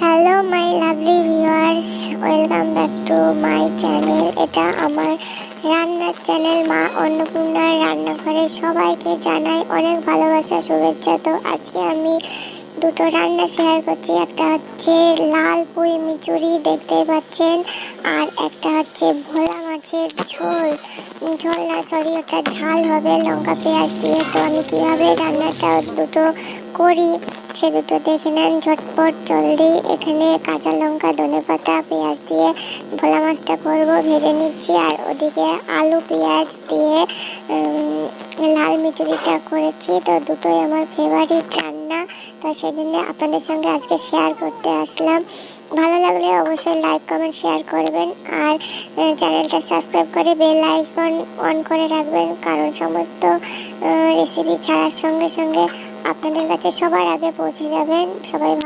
Hello my lovely viewers, welcome back to my channel. এটা আমার রান্নার চ্যানেল মা অন্নপূর্ণার রান্নাঘরে। সবাইকে জানাই অনেক ভালোবাসা, শুভেচ্ছা। তো আজকে আমি দুটো রান্না শেয়ার করছি। একটা হচ্ছে লাল পুঁই মিচুরি, দেখতেই পাচ্ছেন, আর একটা হচ্ছে ভোলা মাছের ঝোল। ঝোল না, সরি, ওটা ঝাল হবে লঙ্কা পেঁয়াজ দিয়ে। তো আমি কীভাবে রান্নাটা দুটো করি সে দুটো দেখে নেন ঝটপট জলদি। এখানে কাঁচা লঙ্কা, ধনেপাতা, পেঁয়াজ দিয়ে ভোলা মাছটা করবো, ভেজে নিচ্ছি। আর ওদিকে আলু পেঁয়াজ দিয়ে লাল মিচুরিটা করেছি। তো দুটোই আমার ফেভারিট রান্না, তো সেই জন্য আপনাদের সঙ্গে আজকে শেয়ার করতে আসলাম। ভালো লাগলে অবশ্যই লাইক কমেন্ট শেয়ার করবেন, আর চ্যানেলটা সাবস্ক্রাইব করে বেল আইকন অন করে রাখবেন, কারণ সমস্ত রেসিপি ছাড়ার সঙ্গে সঙ্গে আপনাদের কাছে সবার আগে পৌঁছে যাবেন। সবাই ভালো